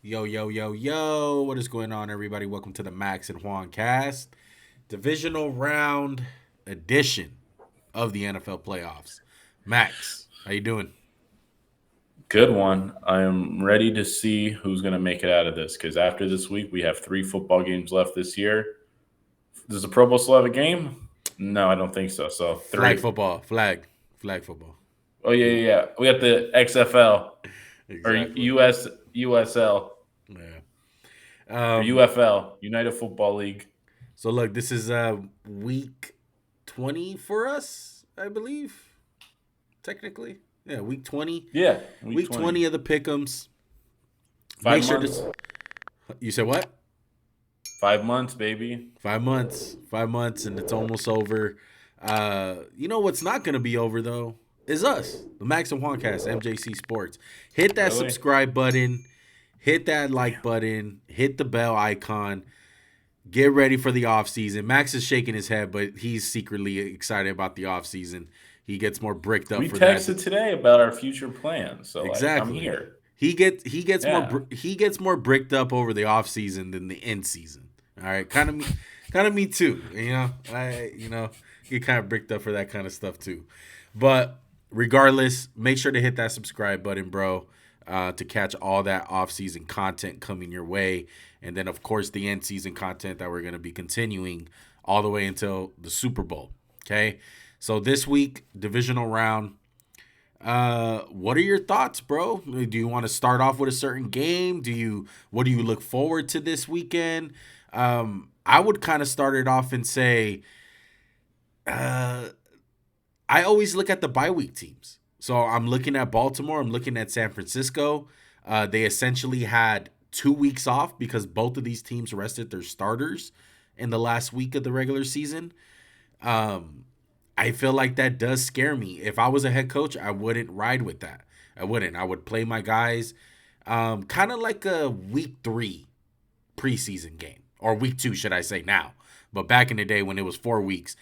Yo, yo, yo, yo. What is going on, everybody? Welcome to the Max and Juan cast. Divisional round edition of the NFL playoffs. Max, how you doing? Good one. I am ready to see who's going to make it out of this because after this week, we have three football games left this year. Does the Pro Bowl still have a game? No, I don't think so. So Flag three. football. Flag football. Oh, yeah, yeah, yeah. We got the XFL or Exactly. USL Yeah. or UFL, United Football League. So look, this is week 20 for us, I believe. Technically. Yeah, week 20. Yeah, week Week 20. 20 of the pick'ems. Make Five sure months. to. You said what? 5 months, baby. 5 months. 5 months, and it's almost over. You know what's not going to be over though is us, the Maxandjuancast, MJC Sports. Hit that Really? subscribe button, hit that like button, hit the bell icon. Get ready for the off season. Max is shaking his head, but he's secretly excited about the off season. He gets more bricked up We for that. texted today about our future plans. So, like, I'm Exactly. here. He gets more Yeah. he gets more bricked up over the off season than the end season. All right, kind of me too. I get kind of bricked up for that kind of stuff too. But regardless, make sure to hit that subscribe button, bro, to catch all that off season content coming your way, and then of course the end season content that we're gonna be continuing all the way until the Super Bowl. Okay, so this week divisional round. What are your thoughts, bro? Do you want to start off with a certain game? What do you look forward to this weekend? I would kind of start it off and say, uh, I always look at the bye week teams. So I'm looking at Baltimore. I'm looking at San Francisco. They essentially had 2 weeks off because both of these teams rested their starters in the last week of the regular season. Um, I feel like that does scare me. If I was a head coach, I wouldn't ride with that. I wouldn't. I would play my guys, kind of like a week 3 preseason game, or week 2, should I say now? But back in the day when it was 4 weeks,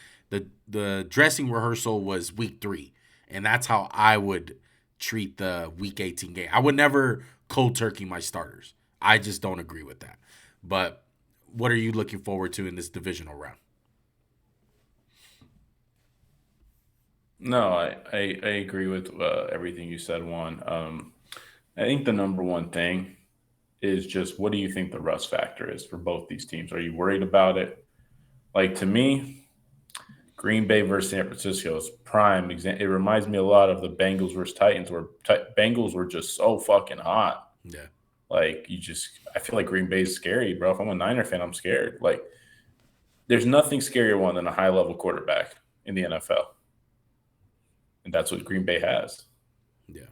the dressing rehearsal was week 3, and that's how I would treat the week 18 game. I would never cold turkey my starters. I just don't agree with that. But what are you looking forward to in this divisional round? No, I agree with everything you said, Juan. I think the number one thing is just what do you think the rust factor is for both these teams? Are you worried about it? Like to me, Green Bay versus San Francisco is prime example. It reminds me a lot of the Bengals versus Titans, where Bengals were just so fucking hot. Yeah. Like I feel like Green Bay's scary, bro. If I'm a Niner fan, I'm scared. Like, there's nothing scarier one than a high level quarterback in the NFL, and that's what Green Bay has. Yeah.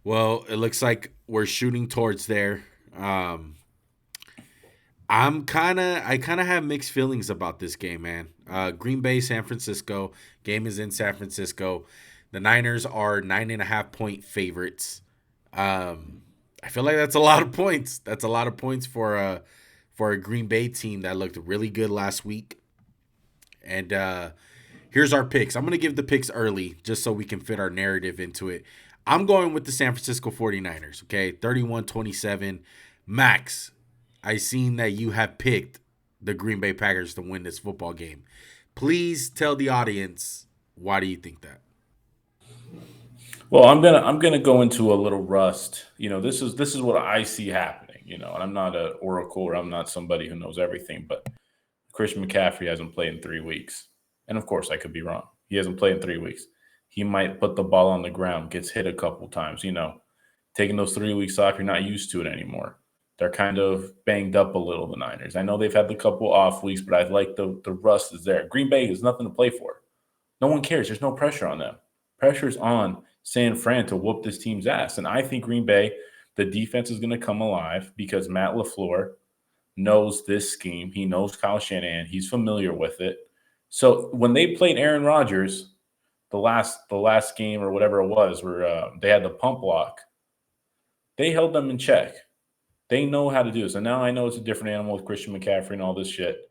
Well, it looks like we're shooting towards there. Um, I kind of have mixed feelings about this game, man. Green Bay, San Francisco. Game is in San Francisco. The Niners are 9.5 point favorites. Um, I feel like that's a lot of points. That's a lot of points for a Green Bay team that looked really good last week. And here's our picks. I'm gonna give the picks early just so we can fit our narrative into it. I'm going with the San Francisco 49ers, okay? 31-27. Max, I seen that you have picked the Green Bay Packers to win this football game. Please tell the audience, why do you think that? Well, I'm gonna go into a little rust. This is what I see happening. And I'm not an oracle or I'm not somebody who knows everything, but Christian McCaffrey hasn't played in 3 weeks, and of course I could be wrong. He hasn't played in 3 weeks. He might put the ball on the ground, gets hit a couple times. Taking those 3 weeks off, you're not used to it anymore. They're kind of banged up a little. The Niners. I know they've had the couple off weeks, but I like the rust is there. Green Bay has nothing to play for. No one cares. There's no pressure on them. Pressure's on San Fran to whoop this team's ass. And I think Green Bay, the defense is going to come alive because Matt LaFleur knows this scheme. He knows Kyle Shanahan. He's familiar with it. So when they played Aaron Rodgers, the last game or whatever it was, where they had the pump block, they held them in check. They know how to do this. And now I know it's a different animal with Christian McCaffrey and all this shit.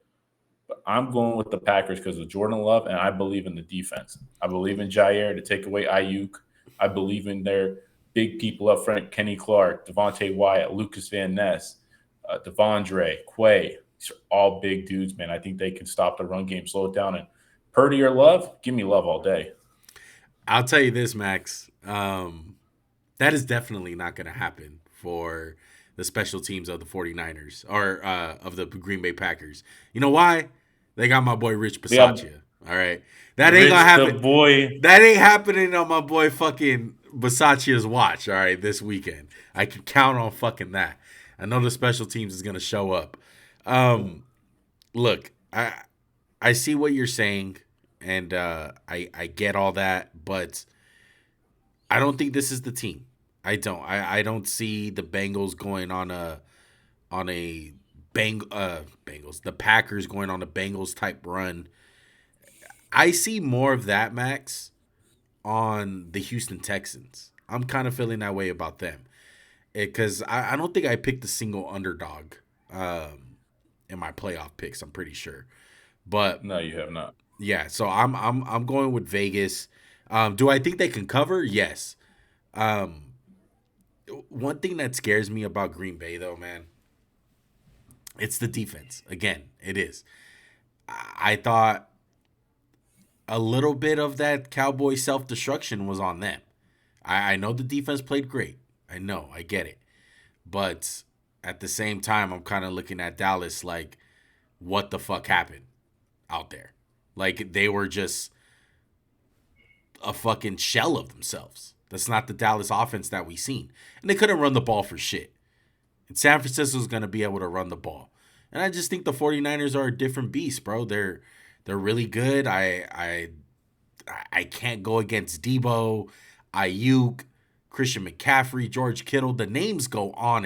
I'm going with the Packers because of Jordan Love, and I believe in the defense. I believe in Jair to take away Ayuk. I believe in their big people up front: Kenny Clark, Devontae Wyatt, Lucas Van Ness, Devondre, Quay. These are all big dudes, man. I think they can stop the run game, slow it down. And Purdy or Love, give me Love all day. I'll tell you this, Max. That is definitely not going to happen for the special teams of the 49ers or of the Green Bay Packers. You know why? They got my boy Rich Bisaccia. All right. That ain't going to happen. Boy. That ain't happening on my boy fucking Bisaccia's watch, all right, this weekend. I can count on fucking that. I know the special teams is going to show up. Look, I see what you're saying, and I get all that, but I don't think this is the team. I don't. I don't see the Bengals going on a Bengals. The Packers going on a Bengals type run. I see more of that, Max, on the Houston Texans. I'm kind of feeling that way about them because I don't think I picked a single underdog in my playoff picks. I'm pretty sure, but no, you have not. Yeah, so I'm going with Vegas. Do I think they can cover? Yes. One thing that scares me about Green Bay, though, man, it's the defense. Again, it is. I thought a little bit of that Cowboy self-destruction was on them. I know the defense played great. I know. I get it. But at the same time, I'm kind of looking at Dallas like, what the fuck happened out there? Like, they were just a fucking shell of themselves. That's not the Dallas offense that we seen. And they couldn't run the ball for shit. And San Francisco's going to be able to run the ball. And I just think the 49ers are a different beast, bro. They're really good. I can't go against Debo, Ayuk, Christian McCaffrey, George Kittle. The names go on.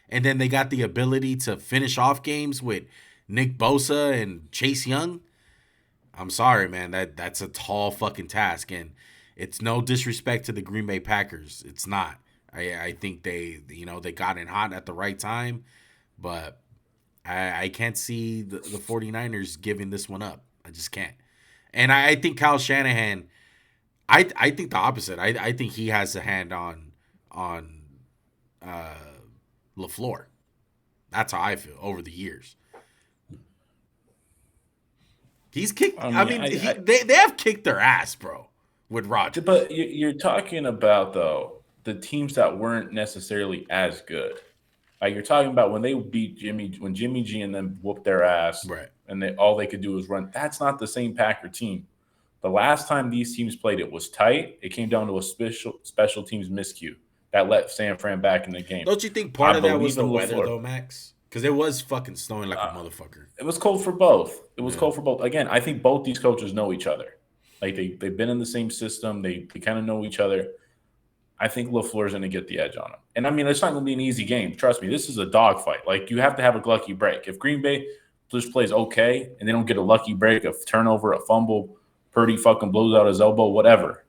And then they got the ability to finish off games with Nick Bosa and Chase Young. I'm sorry, man. That's a tall fucking task, and it's no disrespect to the Green Bay Packers. It's not. I think they got in hot at the right time, but I can't see the 49ers giving this one up. I just can't. And I think Kyle Shanahan, I think the opposite. I think he has a hand on LaFleur. That's how I feel over the years. He's kicked. They have kicked their ass, bro, with Rodgers. But you're talking about, though, the teams that weren't necessarily as good. Like, you're talking about when they beat when Jimmy G and them whooped their ass, right? And all they could do was run. That's not the same Packer team. The last time these teams played, it was tight. It came down to a special teams miscue that let San Fran back in the game. Don't you think part of that was the weather, though, Max? Because it was fucking snowing like a motherfucker. It was cold for both. Cold for both. Again, I think both these coaches know each other. Like, they've been in the same system. They kind of know each other. I think LaFleur's going to get the edge on them. And, I mean, it's not going to be an easy game. Trust me, this is a dogfight. Like, you have to have a lucky break. If Green Bay just plays okay and they don't get a lucky break, a turnover, a fumble, Purdy fucking blows out his elbow, whatever,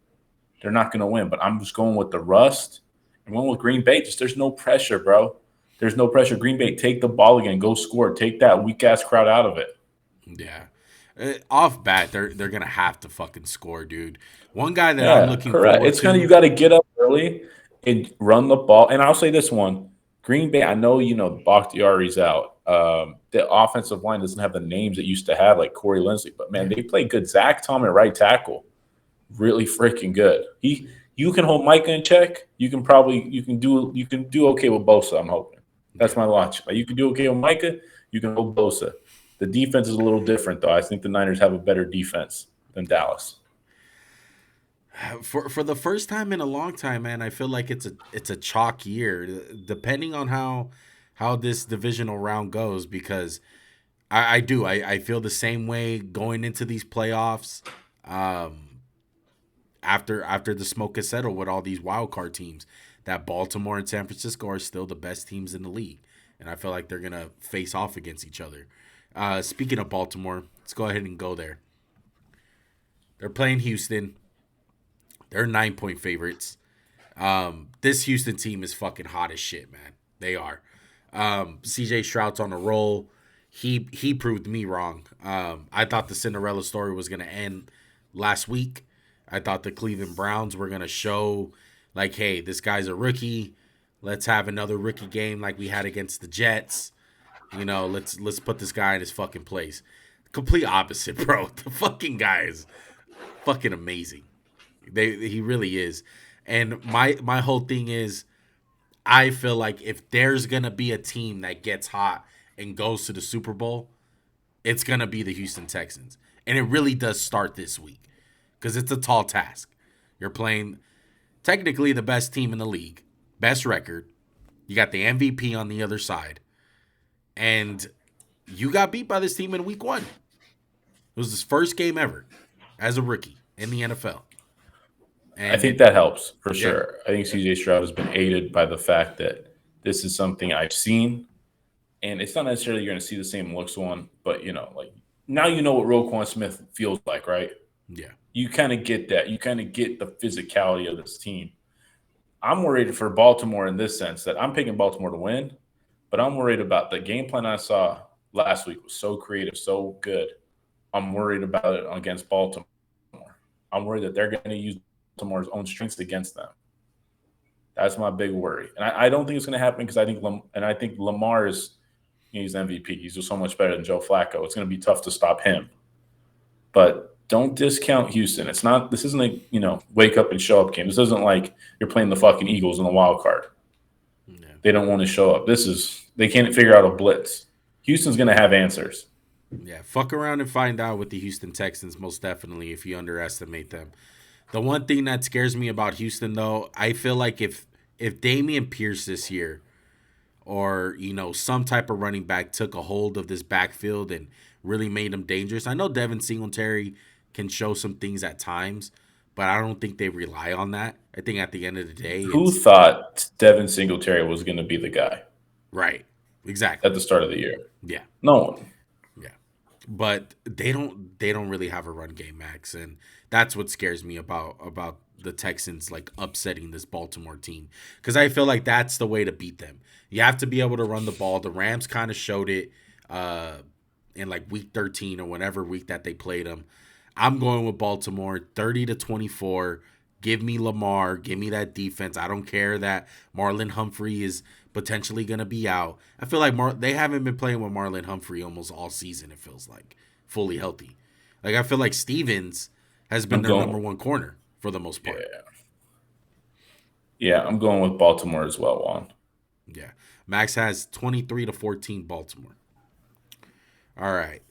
they're not going to win. But I'm just going with the rust. And going with Green Bay, just there's no pressure, bro. There's no pressure. Green Bay, take the ball again. Go score. Take that weak-ass crowd out of it. Yeah. Off bat, they're going to have to fucking score, dude. One guy that I'm looking forward to. It's kind of, you got to get up early and run the ball. And I'll say this one. Green Bay, I know, Bakhtiari's out. The offensive line doesn't have the names it used to have, like Corey Linsley. But, man, they play good. Zach Tom at right tackle, really freaking good. You can hold Micah in check. You can do okay with Bosa, I'm hoping. That's my launch. You can do okay with Micah. You can hold Bosa. The defense is a little different, though. I think the Niners have a better defense than Dallas. For the first time in a long time, man, I feel like it's a chalk year, depending on how this divisional round goes. Because I feel the same way going into these playoffs. After the smoke has settled with all these wild card teams, that Baltimore and San Francisco are still the best teams in the league. And I feel like they're going to face off against each other. Speaking of Baltimore, let's go ahead and go there. They're playing Houston. They're 9-point favorites. This Houston team is fucking hot as shit, man. They are. CJ Stroud's on a roll. He proved me wrong. I thought the Cinderella story was going to end last week. I thought the Cleveland Browns were going to show Like, hey, this guy's a rookie. Let's have another rookie game like we had against the Jets. Let's put this guy in his fucking place. Complete opposite, bro. The fucking guy is fucking amazing. He really is. And my whole thing is, I feel like if there's gonna be a team that gets hot and goes to the Super Bowl, it's gonna be the Houston Texans. And it really does start this week because it's a tall task. You're playing technically the best team in the league, best record. You got the MVP on the other side, and you got beat by this team in week 1. It was his first game ever as a rookie in the NFL. And I think that helps for sure. I think CJ Stroud has been aided by the fact that this is something I've seen, and it's not necessarily you're going to see the same looks one, but like now you know what Roquan Smith feels like, right? Yeah. You kind of get that. You kind of get the physicality of this team. I'm worried for Baltimore in this sense that I'm picking Baltimore to win, but I'm worried about the game plan I saw last week was so creative, so good. I'm worried about it against Baltimore. I'm worried that they're going to use Baltimore's own strengths against them. That's my big worry, and I don't think it's going to happen because I think Lamar he's MVP. He's just so much better than Joe Flacco. It's going to be tough to stop him, but don't discount Houston. It's not. This isn't a wake up and show up game. This isn't like you're playing the fucking Eagles in the wild card. Yeah. They don't want to show up. They can't figure out a blitz. Houston's going to have answers. Yeah, fuck around and find out with the Houston Texans, most definitely, if you underestimate them. The one thing that scares me about Houston, though, I feel like if Dameon Pierce this year or, some type of running back took a hold of this backfield and really made them dangerous. I know Devin Singletary can show some things at times, but I don't think they rely on that. I think at the end of the day, who thought Devin Singletary was going to be the guy? Right. Exactly. At the start of the year. Yeah. No one. Yeah. But they don't really have a run game, Max, and that's what scares me about the Texans like upsetting this Baltimore team, because I feel like that's the way to beat them. You have to be able to run the ball. The Rams kind of showed it in like week 13 or whatever week that they played them. I'm going with Baltimore 30-24. Give me Lamar. Give me that defense. I don't care that Marlon Humphrey is potentially going to be out. I feel like they haven't been playing with Marlon Humphrey almost all season, it feels like, fully healthy. Like, I feel like Stevens has been their number one corner for the most part. Yeah, I'm going with Baltimore as well, Juan. Yeah. Max has 23-14 Baltimore. All right.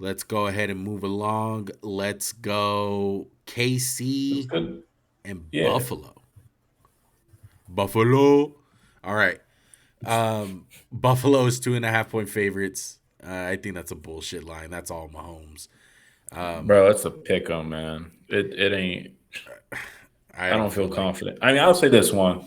Let's go ahead and move along. Let's go KC and Buffalo. Buffalo. All right. Buffalo is 2.5-point favorites. I think that's a bullshit line. That's all Mahomes. Bro, that's a pick 'em, man. It ain't. I don't feel confident. I mean, I'll say this one.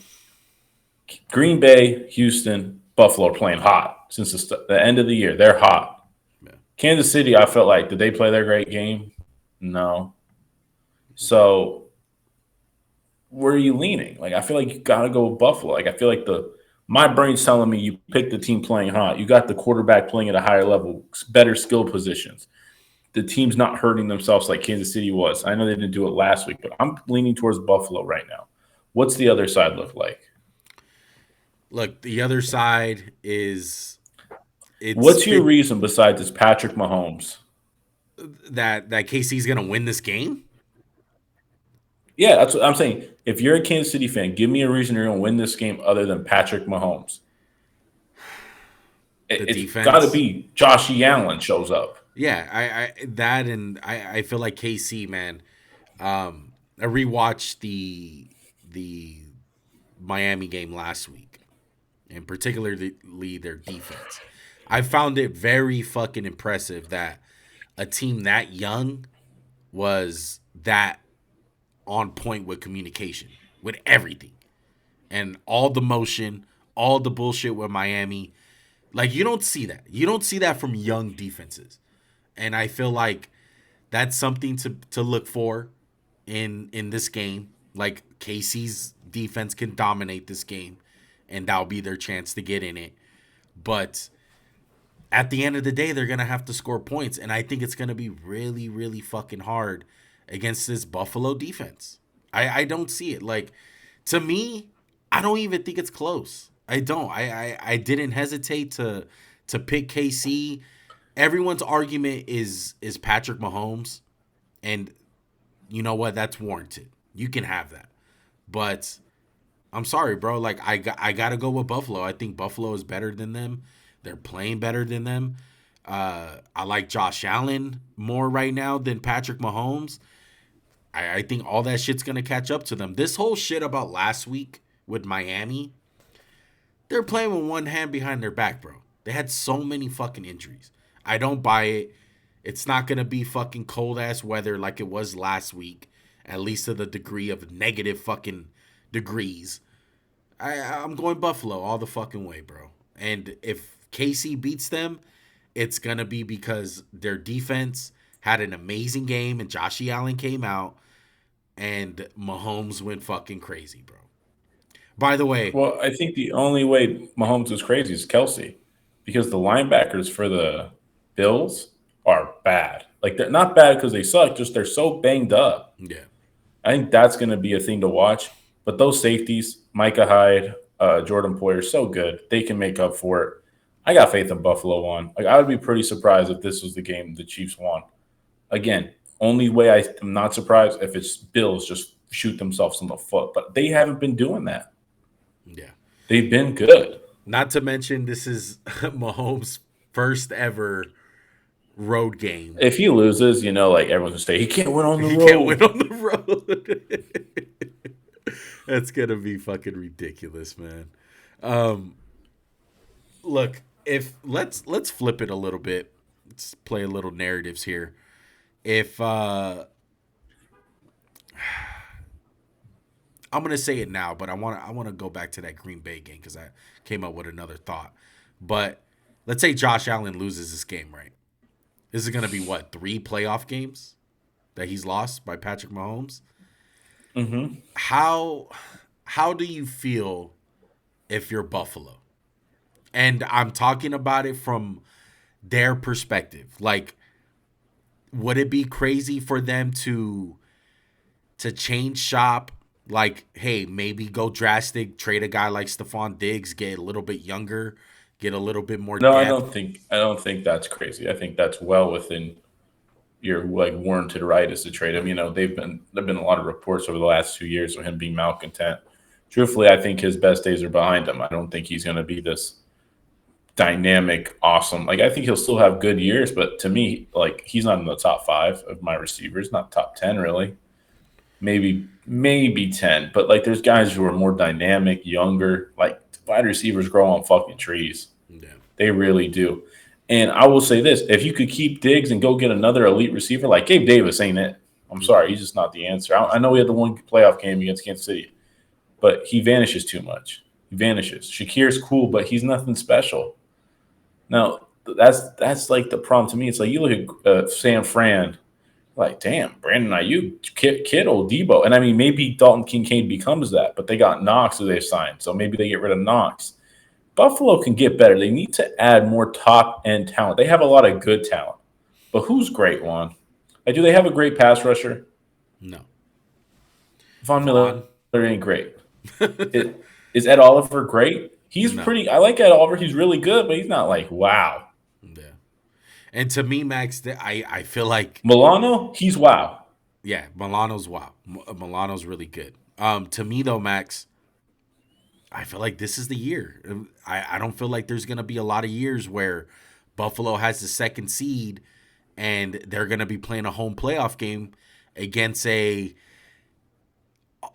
Green Bay, Houston, Buffalo are playing hot since the end of the year. They're hot. Yeah. Kansas City, I felt like, did they play their great game? No. So where are you leaning? Like, I feel like you got to go with Buffalo. Like, I feel like my brain's telling me you picked the team playing hot. You got the quarterback playing at a higher level, better skill positions. The team's not hurting themselves like Kansas City was. I know they didn't do it last week, but I'm leaning towards Buffalo right now. What's the other side look like? Look, the other side is what's your reason besides it's Patrick Mahomes? That KC's going to win this game? Yeah, that's what I'm saying. If you're a Kansas City fan, give me a reason you're going to win this game other than Patrick Mahomes. It's got to be Josh Allen shows up. Yeah, I feel like KC, man. I rewatched the Miami game last week, and particularly their defense. I found it very fucking impressive that a team that young was that on point with communication, with everything, and all the motion, all the bullshit with Miami. Like, you don't see that. You don't see that from young defenses. And I feel like that's something to look for in this game. Like, KC's defense can dominate this game, and that'll be their chance to get in it. But at the end of the day, they're going to have to score points, and I think it's going to be really, really fucking hard against this Buffalo defense. I don't see it. Like, To me, I don't even think it's close. I don't. I didn't hesitate to pick KC. Everyone's argument is Patrick Mahomes, and you know what? That's warranted. You can have that. But I'm sorry, bro. Like I gotta go with Buffalo. I think Buffalo is better than them. They're playing better than them. I like Josh Allen more right now than Patrick Mahomes. I think all that shit's gonna catch up to them. This whole shit about last week with Miami, they're playing with one hand behind their back, bro. They had so many fucking injuries. I don't buy it. It's not gonna be fucking cold ass weather like it was last week, at least to the degree of negative fucking degrees. I'm going Buffalo all the fucking way, bro. And if KC beats them, it's gonna be because their defense had an amazing game and Josh Allen came out and Mahomes went fucking crazy, bro. By the way, Well, I think the only way Mahomes is crazy is Kelsey, because the linebackers for the Bills are bad. Like, they're not bad because they suck, just they're so banged up. yeah, I think that's going to be a thing to watch. But those safeties, Micah Hyde, Jordan Poyer, so good. They can make up for it. I got faith in Buffalo won. Like, I would be pretty surprised if this was the game the Chiefs won. Again, only way I am not surprised if it's Bills just shoot themselves in the foot. But they haven't been doing that. yeah. They've been good. Not to mention, this is Mahomes' first ever road game. If he loses, like everyone's gonna say he can't win on the road. He can't win on the road. That's gonna be fucking ridiculous, man. Look, if let's flip it a little bit. Let's play a little narratives here. If I'm gonna say it now, but I want to go back to that Green Bay game because I came up with another thought. But let's say Josh Allen loses this game, right? This is gonna be what, 3 playoff games that he's lost by Patrick Mahomes? Mm-hmm. How do you feel if you're Buffalo? And I'm talking about it from their perspective. Like, would it be crazy for them to change shop? Like, hey, maybe go drastic, trade a guy like Stephon Diggs, get a little bit younger, get a little bit more No, depth. I don't think that's crazy. I think that's well within your warranted right is to trade him. There've been a lot of reports over the last 2 years of him being malcontent. Truthfully, I think his best days are behind him. I don't think he's going to be this dynamic, awesome. Like, I think he'll still have good years, but to me, he's not in the top 5 of my receivers, not top 10 really. Maybe 10, but there's guys who are more dynamic, younger. Wide receivers grow on fucking trees. Yeah. They really do. And I will say this: if you could keep Diggs and go get another elite receiver, like Gabe Davis ain't it. I'm sorry, he's just not the answer. I know we had the one playoff game against Kansas City, but he vanishes too much. He vanishes. Shakir's cool, but he's nothing special. Now, that's the problem to me. It's you look at San Fran, damn, Brandon Ayuk, Kittle, Debo. And I mean, maybe Dalton Kincaid becomes that, but they got Knox who they signed, so maybe they get rid of Knox. Buffalo can get better. They need to add more top-end talent. They have a lot of good talent. But who's great, Juan? Do they have a great pass rusher? No. Von Miller ain't great. Is Ed Oliver great? He's pretty – I like Ed Oliver. He's really good, but he's not wow. Yeah. And to me, Max, I feel like – Milano, he's wow. Yeah, Milano's wow. Milano's really good. To me, though, Max – I feel like this is the year. I don't feel like there's going to be a lot of years where Buffalo has the 2nd seed and they're going to be playing a home playoff game against a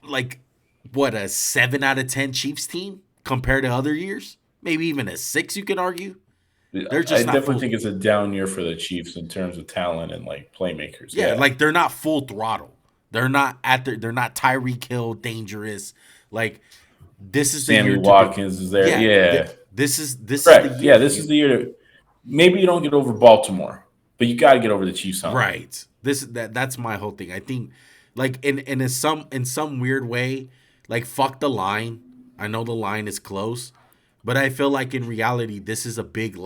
7 out of 10 Chiefs team compared to other years? Maybe even a 6, you could argue. They're just I definitely think it's a down year for the Chiefs in terms of talent and playmakers. Yeah, they're not full throttle. They're not they're not Tyreek Hill dangerous. This is Sammy the year Watkins is there. Yeah. This is the year. Yeah, this is the year. Maybe you don't get over Baltimore, but you got to get over the Chiefs. Right. That's my whole thing. I think in some weird way, fuck the line. I know the line is close, but I feel like in reality this is a big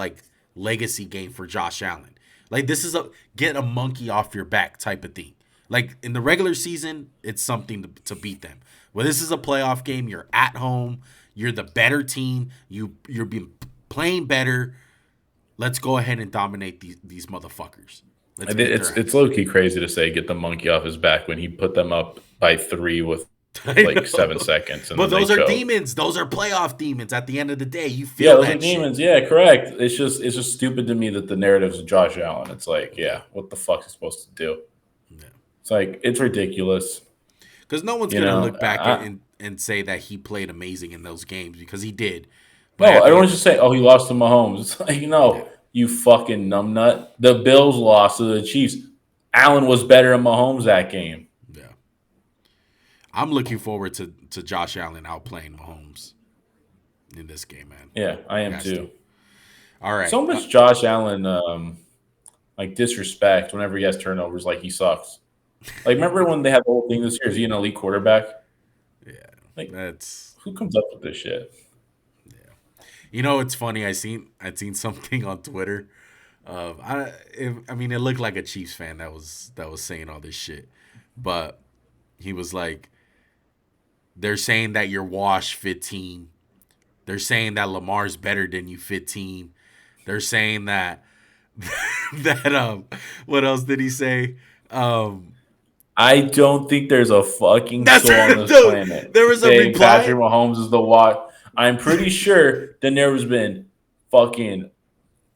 legacy game for Josh Allen. This is a get a monkey off your back type of thing. Like in the regular season, it's something to beat them. Well, this is a playoff game. You're at home. You're the better team. You're being playing better. Let's go ahead and dominate these motherfuckers. Let's beat their It's ass. low key crazy to say get the monkey off his back when he put them up by 3 with like 7 seconds, and But then those they are choked. Demons. Those are playoff demons. At the end of the day, you Yeah, feel those that are demons. Yeah, correct. It's just stupid to me that the narrative's of Josh Allen. It's like, yeah, what the fuck is supposed to do? Yeah. It's like it's ridiculous. Because no one's gonna look back and say that he played amazing in those games because he did. But no, everyone's just saying, "Oh, he lost to Mahomes." It's like, no, you fucking numbnut. The Bills lost to the Chiefs. Allen was better than Mahomes that game. Yeah. I'm looking forward to Josh Allen outplaying Mahomes in this game, man. Yeah, I am too. All right. So much Josh Allen like disrespect whenever he has turnovers, like he sucks. Like, remember when they had the whole thing this year? Is he an elite quarterback? Yeah. Like, that's who comes up with this shit? Yeah. You know, it's funny. I'd seen something on Twitter. I mean, it looked like a Chiefs fan that was saying all this shit, but he was like, they're saying that you're washed 15. They're saying that Lamar's better than you 15. They're saying that what else did he say? I don't think there's a fucking soul on this planet. There was a reply. Patrick Mahomes is the wash. I'm pretty sure the narrative's been fucking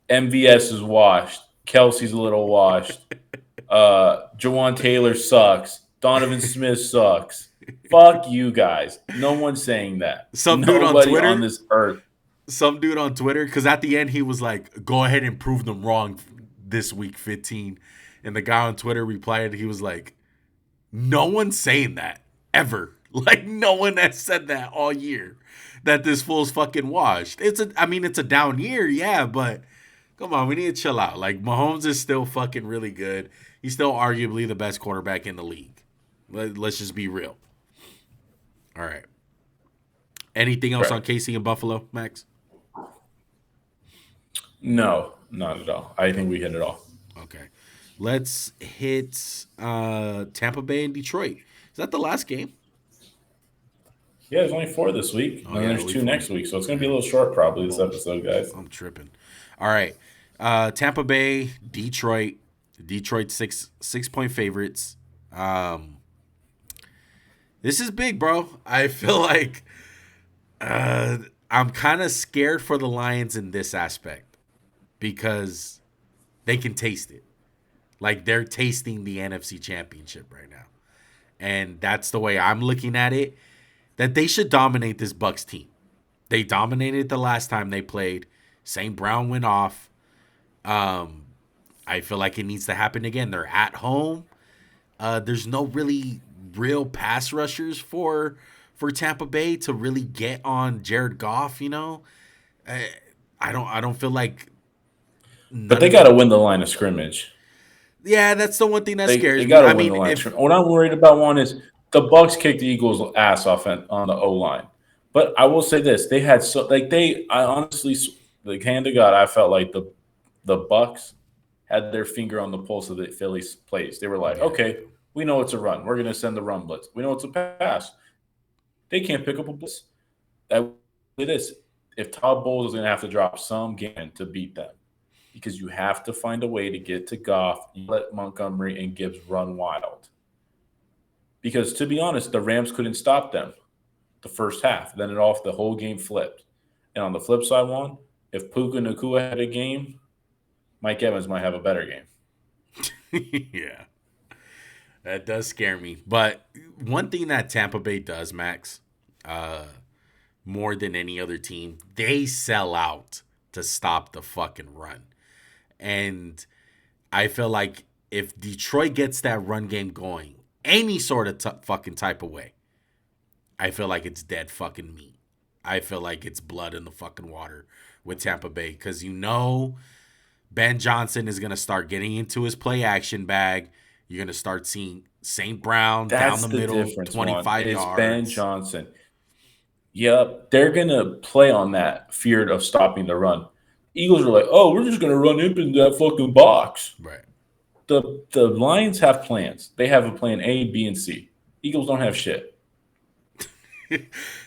MVS is washed. Kelsey's a little washed. Jawan Taylor sucks. Donovan Smith sucks. Fuck you guys. No one's saying that. Some dude on Twitter on this earth. Some dude on Twitter, because at the end he was like, "Go ahead and prove them wrong this week 15." And the guy on Twitter replied, he was like, "No one's saying that ever. Like no one has said that all year. That this fool's fucking washed. It's a down year, yeah, but come on, we need to chill out. Like Mahomes is still fucking really good. He's still arguably the best quarterback in the league. Let's just be real. All right. Anything else on KC and Buffalo, Max? No, not at all. I think we hit it all. Okay. Let's hit Tampa Bay and Detroit. Is that the last game? Yeah, there's only 4 this week. And there's 2 next week. So it's going to be a little short probably this episode, guys. I'm tripping. All right. Tampa Bay, Detroit. Detroit 6-point favorites. This is big, bro. I feel like I'm kind of scared for the Lions in this aspect because they can taste it. Like they're tasting the NFC Championship right now. And that's the way I'm looking at it, that they should dominate this Bucs team. They dominated the last time they played. St. Brown went off. I feel like it needs to happen again. They're at home. There's no really real pass rushers for Tampa Bay to really get on Jared Goff, you know? I don't feel like But they got to win the line of scrimmage. Yeah, that's the one thing that scares me. They got to win the line of scrimmage. What I'm worried about one is the Bucs kicked the Eagles' ass off on the O-line. But I will say this, they had I honestly, like hand to God, I felt like the Bucs had their finger on the pulse of the Phillies plays. They were like, okay, we know it's a run. We're going to send the run blitz. We know it's a pass. They can't pick up a blitz. If Todd Bowles is going to have to drop some game to beat them, because you have to find a way to get to Goff, let Montgomery and Gibbs run wild. Because to be honest, the Rams couldn't stop them the first half. Then the whole game flipped. And on the flip side, if Puka Nacua had a game, Mike Evans might have a better game. Yeah. That does scare me. But one thing that Tampa Bay does, Max, more than any other team, they sell out to stop the fucking run. And I feel like if Detroit gets that run game going, any sort of fucking type of way, I feel like it's dead fucking meat. I feel like it's blood in the fucking water with Tampa Bay. Because Ben Johnson is going to start getting into his play action bag. You're going to start seeing St. Brown down the middle, 25 yards. It's Ben Johnson. Yep, they're going to play on that fear of stopping the run. Eagles are like, oh, we're just going to run into that fucking box. Right. the Lions have plans. They have a plan A, B, and C. Eagles don't have shit.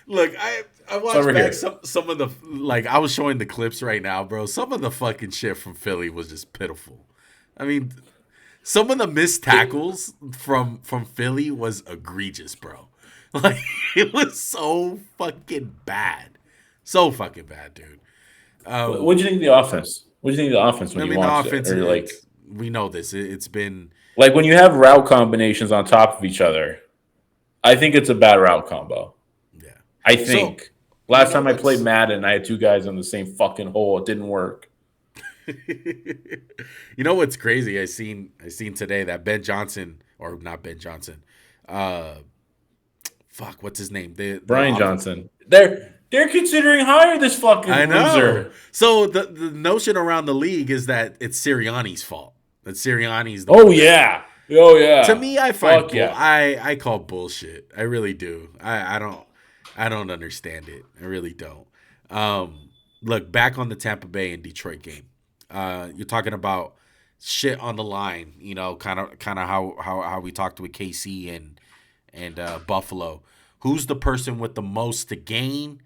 Look, I watched back some of the, like, I was showing the clips right now, bro. Some of the fucking shit from Philly was just pitiful. I mean, some of the missed tackles from Philly was egregious, bro. Like, it was so fucking bad. So fucking bad, dude. What do you think of the offense? What do you think of the offense when you watch it? Or like, we know this. It's been like when you have route combinations on top of each other. I think it's a bad route combo. Yeah, I think. So, last time I played Madden, I had two guys in the same fucking hole. It didn't work. You know what's crazy? I seen today that Ben Johnson, or not Ben Johnson, fuck, what's his name? Brian Johnson. They're considering hiring this fucking loser. So the notion around the league is that it's Sirianni's fault. That Sirianni's the Oh yeah. To me, I find I call bullshit. I really do. I don't understand it. I really don't. Look, back on the Tampa Bay and Detroit game. You're talking about shit on the line, you know, kind of how we talked with KC and Buffalo. Who's the person with the most to gain,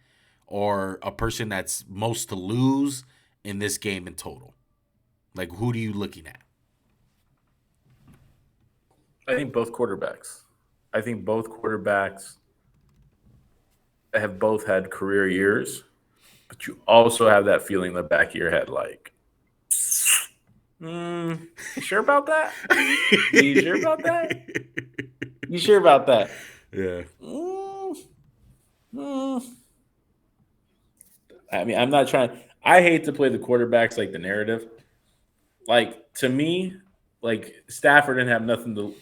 or a person that's most to lose in this game in total? Like, who are you looking at? I think both quarterbacks. I think both quarterbacks have both had career years, but you also have that feeling in the back of your head, like, sure about that? You sure about that? You sure about that? Yeah. I mean, I'm not trying. I hate to play the quarterbacks like the narrative. Like, to me, like, Stafford didn't have nothing to.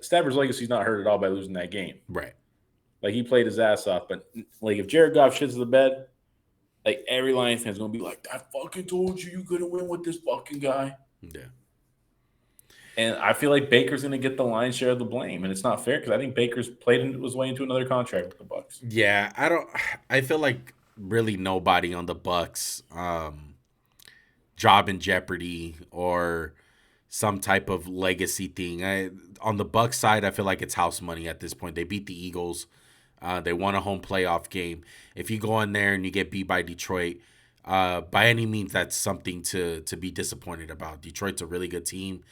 Stafford's legacy's not hurt at all by losing that game. Right. Like, he played his ass off. But, like, if Jared Goff shits the bed, like, every Lions fan's going to be like, I fucking told you couldn't win with this fucking guy. Yeah. And I feel like Baker's going to get the lion's share of the blame. And it's not fair because I think Baker's played his way into another contract with the Bucs. Yeah, I feel like really nobody on the Bucs job in jeopardy or some type of legacy thing. On the Bucs side, I feel like it's house money at this point. They beat the Eagles. They won a home playoff game. If you go in there and you get beat by Detroit, by any means, that's something to be disappointed about. Detroit's a really good team.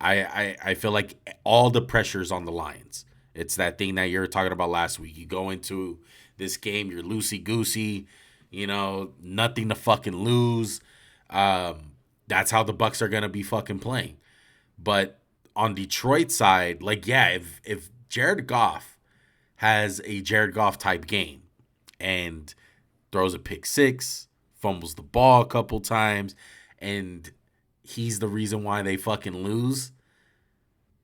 I feel like all the pressure's on the Lions. It's that thing that you were talking about last week. You go into this game, you're loosey-goosey, you know, nothing to fucking lose. That's how the Bucs are going to be fucking playing. But on Detroit side, like, yeah, if Jared Goff has a Jared Goff type game and throws a pick six, fumbles the ball a couple times, and he's the reason why they fucking lose,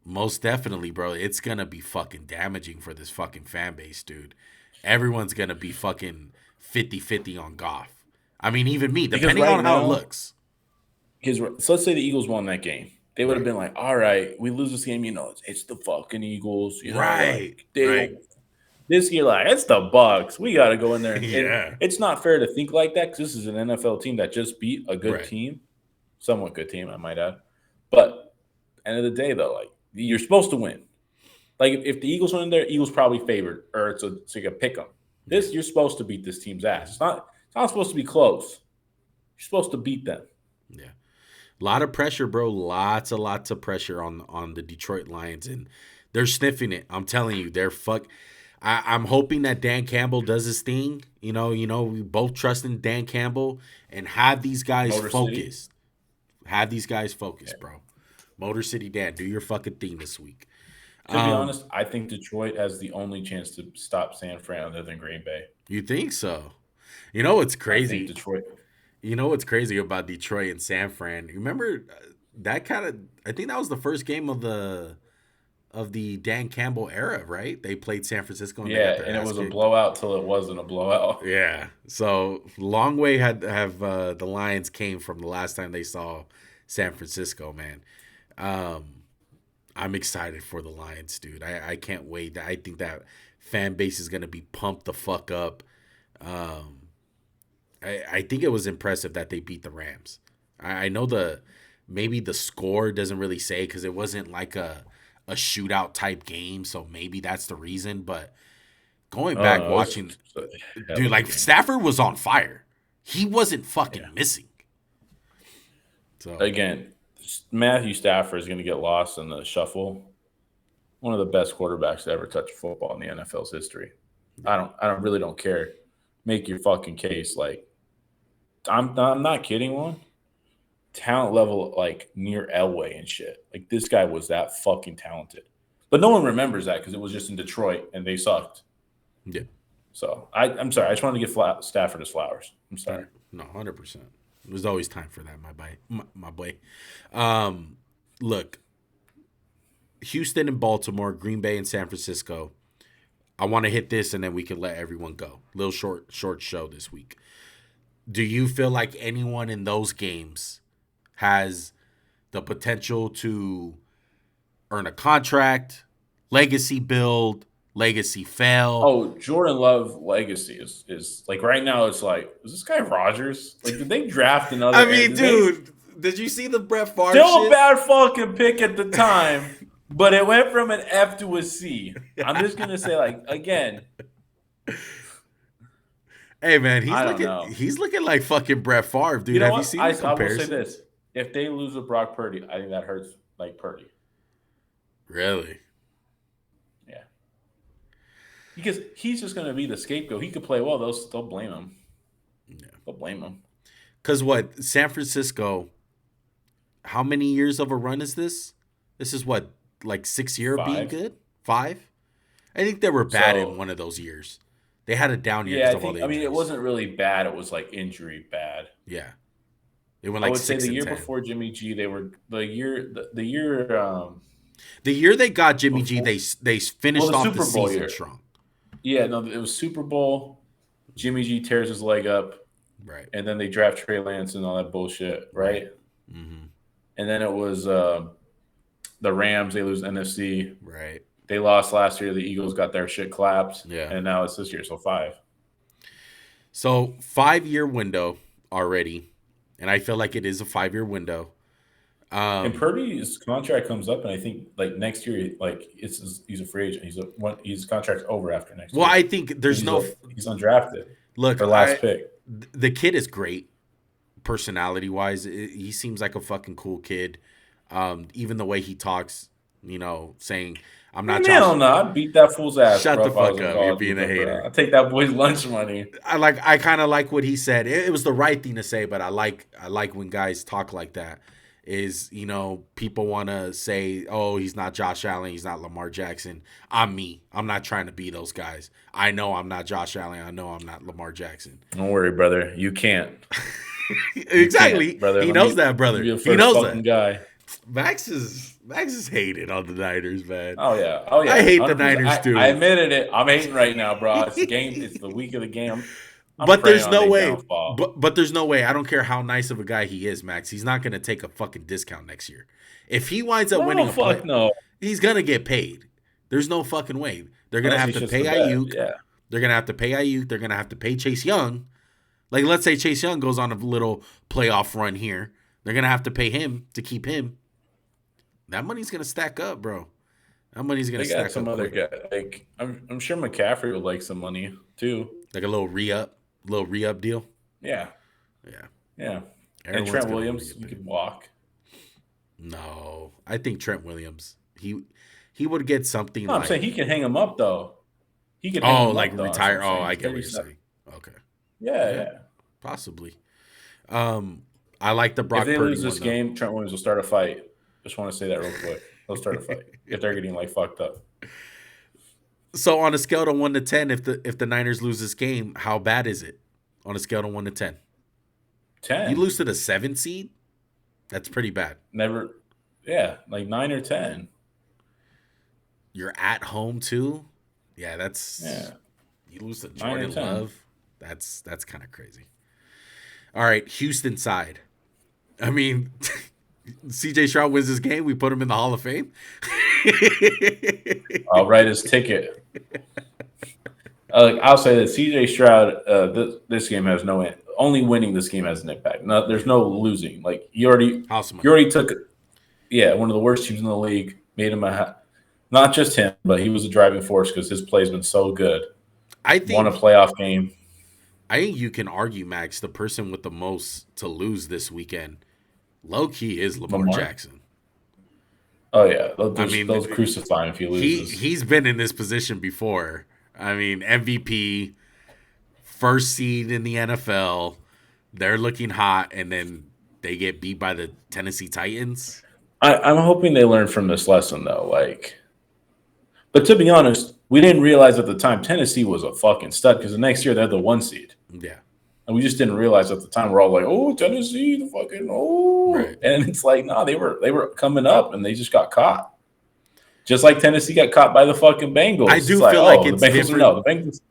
most definitely, bro, it's going to be fucking damaging for this fucking fan base, dude. Everyone's going to be fucking 50-50 on Goff. I mean, even me, depending on how it looks. So let's say the Eagles won that game. They would have been like, all right, we lose this game, you know, it's the fucking Eagles. You know, right. This year, like, it's the Bucs. We got to go in there. Yeah. And it's not fair to think like that because this is an NFL team that just beat a good team. Somewhat good team, I might add. But end of the day, though, like, you're supposed to win. Like, if the Eagles went in there, Eagles probably favored, or so you can pick them. You're supposed to beat this team's ass. It's not supposed to be close. You're supposed to beat them. Yeah. A lot of pressure, bro. Lots of pressure on the Detroit Lions, and they're sniffing it. I'm telling you, they're I'm hoping that Dan Campbell does his thing. You know, we both trust in Dan Campbell and have these guys focused. Have these guys focused, bro. Motor City Dan, do your fucking thing this week. To be honest, I think Detroit has the only chance to stop San Fran other than Green Bay. You think so? You know what's crazy? I think Detroit. You know what's crazy about Detroit and San Fran? Remember that I think that was the first game of the Dan Campbell era, right? They played San Francisco. And it was a blowout till it wasn't a blowout. Yeah. So long way have the Lions came from the last time they saw San Francisco, man. I'm excited for the Lions, dude. I can't wait. I think that fan base is going to be pumped the fuck up. I think it was impressive that they beat the Rams. I know the maybe the score doesn't really say because it wasn't like a shootout type game. So maybe that's the reason. But going back watching, dude, like Stafford was on fire. He wasn't fucking missing. So again, Matthew Stafford is going to get lost in the shuffle. One of the best quarterbacks to ever touch football in the NFL's history. I really don't care. Make your fucking case. Like, I'm not kidding. One talent level like near Elway and shit. Like, this guy was that fucking talented, but no one remembers that because it was just in Detroit and they sucked. Yeah. So I'm sorry. I just wanted to give Stafford his flowers. I'm sorry. No, 100%. There's always time for that, my boy. Look, Houston and Baltimore, Green Bay and San Francisco. I want to hit this and then we can let everyone go. Little short show this week. Do you feel like anyone in those games has the potential to earn a contract, legacy build, legacy fail? Oh, Jordan Love legacy is like right now. It's like, is this guy Rodgers? Like, did they draft another? I mean, dude, did you see the Brett Favre Still shit? a bad fucking pick at the time, but it went from an F to a C. I'm just gonna say, like, again. Hey man, he's looking like fucking Brett Favre, dude. Have you seen the comparison? I will say this: if they lose with Brock Purdy, I think that hurts like Purdy. Really? Yeah. Because he's just going to be the scapegoat. He could play well. They'll blame him. Yeah. They'll blame him. Because what? San Francisco, how many years of a run is this? This is what, like 6 years of being good? 5? I think they were bad in one of those years. They had a down year. Yeah, I mean, it wasn't really bad. It was like injury bad. Yeah. They went like 6 and 10. I would say the year before Jimmy G, they were the year they got Jimmy G, they finished off the season strong. Yeah, no, it was Super Bowl. Jimmy G tears his leg up. Right. And then they draft Trey Lance and all that bullshit, right? Mm-hmm. And then it was the Rams, they lose NFC. Right. They lost last year. The Eagles got their shit clapped. Yeah. And now it's this year, so 5. So 5-year window already. And I feel like it is a 5-year window. And Purdy's contract comes up, and I think like next year, like he's a free agent. His contract's over after next year. Well, I think there's he's undrafted. Look, the last pick. The kid is great, personality wise. He seems like a fucking cool kid. Even the way he talks, saying I'm not. Hell no, I'd beat that fool's ass. Shut the fuck up! You're being a hater. I take that boy's lunch money. I kind of like what he said. It was the right thing to say, but I like when guys talk like that. Is, people want to say, oh, he's not Josh Allen, he's not Lamar Jackson. I'm me. I'm not trying to be those guys. I know I'm not Josh Allen. I know I'm not Lamar Jackson. Don't worry, brother. You can't. Exactly. You can't, brother. He knows that, brother. He knows that. Guy. Max is hated on the Niners, man. Oh yeah. I hate the Niners too. I admitted it. I'm hating right now, bro. It's the game. It's the week of the game. But there's no way. But there's no way. I don't care how nice of a guy he is, Max. He's not going to take a fucking discount next year. If he winds up winning he's going to get paid. There's no fucking way. They're going to have to pay Ayuk. Yeah. They're going to have to pay Ayuk. They're going to have to pay Chase Young. Like, let's say Chase Young goes on a little playoff run here. They're going to have to pay him to keep him. That money's going to stack up, bro. That money's going to stack up. Some other guy. Like, I'm sure McCaffrey would like some money, too. Like a little re-up deal. Yeah. Everyone's and Trent Williams, you could walk. No, I think Trent Williams, he would get something. No, I'm saying he can hang him up though. He can. Retire. Oh, I get what you're saying. Okay. Yeah. Possibly. I like the Brock. If they Purdy lose this game, Trent Williams will start a fight. Just want to say that real quick. They'll start a fight if they're getting like fucked up. So on a scale of 1 to 10, if the Niners lose this game, how bad is it? On a scale of 1 to 10. 10. You lose to the 7 seed? That's pretty bad. Never. Yeah, like 9 or 10. You're at home too? Yeah, you lose to Jordan Love. That's kind of crazy. All right, Houston side. I mean, CJ Stroud wins this game, we put him in the Hall of Fame. I'll write his ticket. I'll say that CJ Stroud, this game has no only winning this game has an impact. No, there's no losing. Like you already took, one of the worst teams in the league, made him not just him, but he was a driving force because his play's been so good. Won a playoff game. I think you can argue, Max, the person with the most to lose this weekend, low key, is Lamar Jackson. Oh yeah, they'll crucify him if he loses. He's been in this position before. I mean, MVP, first seed in the NFL. They're looking hot, and then they get beat by the Tennessee Titans. I'm hoping they learn from this lesson, though. But to be honest, we didn't realize at the time Tennessee was a fucking stud because the next year they're the 1 seed. Yeah. And we just didn't realize at the time. We're all like, "Oh, Tennessee, the fucking Right. And it's like, no, they were coming up, and they just got caught. Just like Tennessee got caught by the fucking Bengals. I do feel like it's different. No, the Bengals.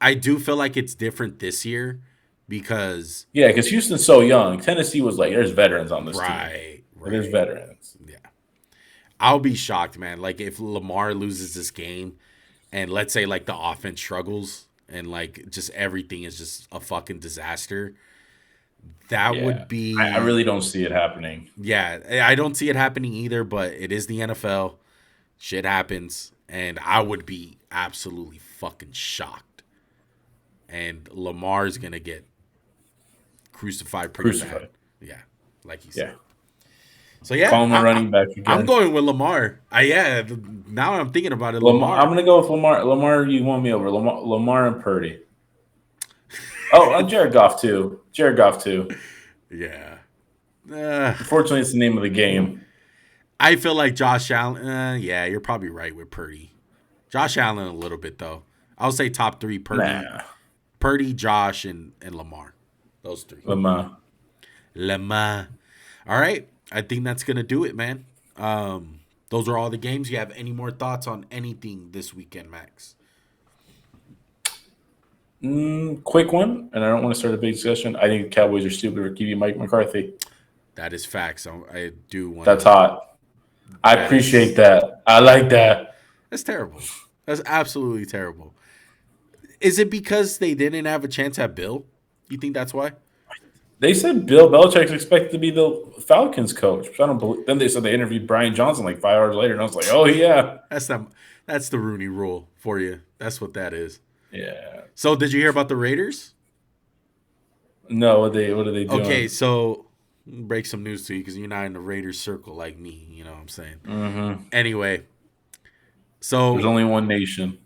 I do feel like it's different this year because Houston's so young. Tennessee was like, there's veterans on this team. Right. There's veterans. Yeah. I'll be shocked, man. Like if Lamar loses this game, and let's say like the offense struggles, and like just everything is just a fucking disaster. That would be. I really don't see it happening. Yeah, I don't see it happening either. But it is the NFL. Shit happens, and I would be absolutely fucking shocked. And Lamar's gonna get crucified pretty bad. Yeah, like you said. So call him a running back again. I'm going with Lamar. Now I'm thinking about it. Lamar. I'm gonna go with Lamar. Lamar, you won me over. Lamar and Purdy. Oh, Jared Goff too. Yeah. Unfortunately, it's the name of the game. I feel like Josh Allen. Yeah, you're probably right with Purdy. Josh Allen a little bit though. I'll say top 3: Purdy, Purdy, Josh, and Lamar. Those 3. Lamar. All right, I think that's gonna do it, man. Those are all the games. You have any more thoughts on anything this weekend, Max? Quick one, and I don't want to start a big discussion. I think the Cowboys are stupid for keeping Mike McCarthy. That is facts. I do want. That's hot. I appreciate that. I like that. That's terrible. That's absolutely terrible. Is it because they didn't have a chance at Bill? You think that's why? They said Bill Belichick's expected to be the Falcons coach. I don't believe. Then they said they interviewed Brian Johnson like 5 hours later, and I was like, "Oh yeah, that's the Rooney Rule for you. That's what that is." Yeah. So did you hear about the Raiders? No. What are they doing? Okay, so break some news to you because you're not in the Raiders circle like me. You know what I'm saying? Mm-hmm. Anyway, so there's only one nation,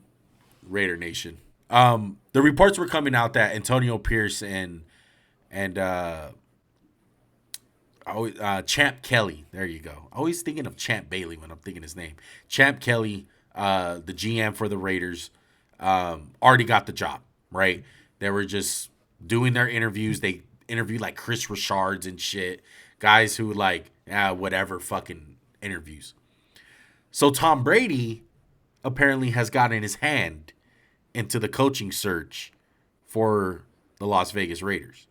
Raider Nation. The reports were coming out that Antonio Pierce and Champ Kelly. There you go. Always thinking of Champ Bailey when I'm thinking his name. Champ Kelly, the GM for the Raiders, already got the job. Right? They were just doing their interviews. They interviewed like Chris Richards and shit, guys who like whatever fucking interviews. So Tom Brady apparently has gotten his hand into the coaching search for the Las Vegas Raiders.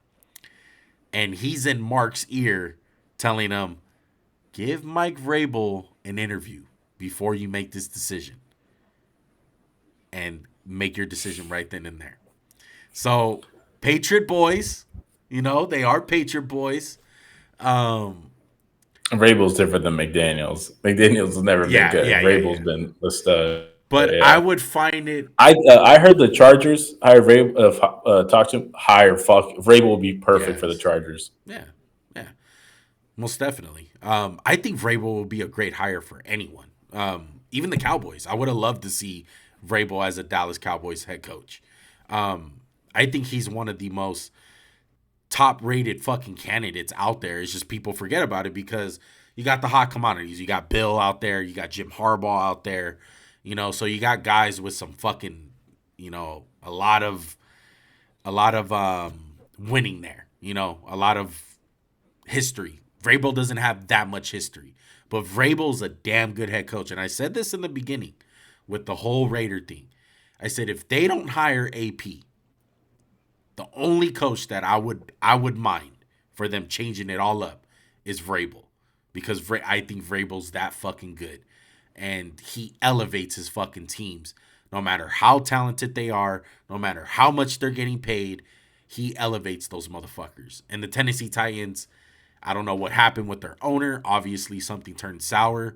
And he's in Mark's ear telling him, give Mike Vrabel an interview before you make this decision. And make your decision right then and there. So, Patriot boys, they are Patriot boys. Vrabel's different than McDaniels. McDaniels has never been good. Vrabel's been a stud. But I would find it. I heard the Chargers hire Vrabel. Talk to him. Vrabel would be perfect for the Chargers. Yeah, most definitely. I think Vrabel will be a great hire for anyone. Even the Cowboys. I would have loved to see Vrabel as a Dallas Cowboys head coach. I think he's one of the most top-rated fucking candidates out there. It's just people forget about it because you got the hot commodities. You got Bill out there. You got Jim Harbaugh out there. So you got guys with some fucking, a lot of winning there. A lot of history. Vrabel doesn't have that much history, but Vrabel's a damn good head coach. And I said this in the beginning with the whole Raider thing. I said if they don't hire AP, the only coach that I would mind for them changing it all up is Vrabel, because I think Vrabel's that fucking good. And he elevates his fucking teams. No matter how talented they are, no matter how much they're getting paid, he elevates those motherfuckers. And the Tennessee Titans, I don't know what happened with their owner. Obviously, something turned sour,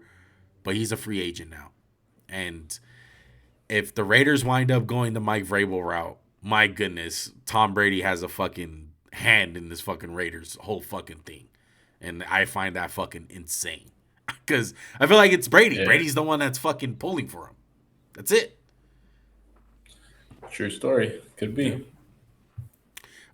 but he's a free agent now. And if the Raiders wind up going the Mike Vrabel route, my goodness, Tom Brady has a fucking hand in this fucking Raiders whole fucking thing. And I find that fucking insane. Because I feel like it's Brady. Yeah. Brady's the one that's fucking pulling for him. That's it. True story. Could be. Yeah.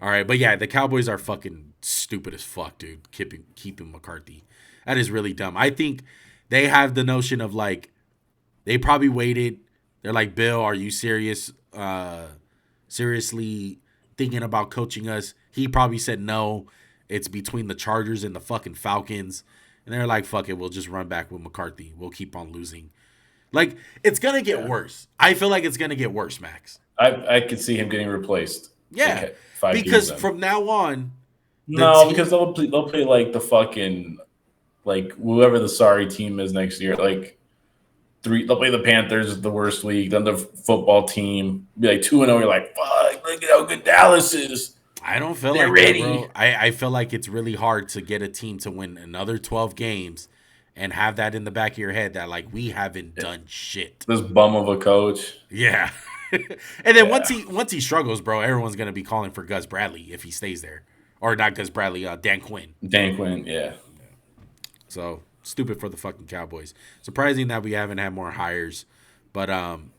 All right, but yeah, the Cowboys are fucking stupid as fuck, dude. Keeping McCarthy. That is really dumb. I think they have the notion of like, they probably waited. They're like, Bill, are you serious? Seriously thinking about coaching us? He probably said no. It's between the Chargers and the fucking Falcons. And they're like, fuck it, we'll just run back with McCarthy. We'll keep on losing. Like, it's going to get worse. I feel like it's going to get worse, Max. I could see him getting replaced. Yeah, because from now on. Because they'll play like the fucking, like whoever the sorry team is next year. Like, they'll play the Panthers, the worst league, then the football team. Be like 2-0. You're like, fuck, look at how good Dallas is. I don't feel like ready. That, bro. I feel like it's really hard to get a team to win another 12 games and have that in the back of your head that, like, we haven't done shit. This bum of a coach. Yeah. And then once he struggles, bro, everyone's going to be calling for Gus Bradley if he stays there. Or not Gus Bradley, Dan Quinn. Dan Quinn, yeah. So, stupid for the fucking Cowboys. Surprising that we haven't had more hires. But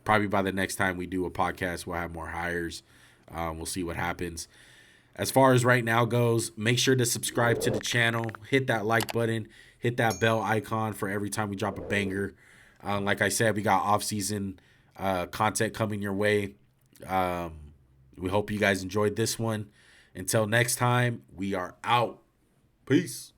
probably by the next time we do a podcast, we'll have more hires. We'll see what happens. As far as right now goes, make sure to subscribe to the channel. Hit that like button. Hit that bell icon for every time we drop a banger. Like I said, we got off-season content coming your way. We hope you guys enjoyed this one. Until next time, we are out. Peace.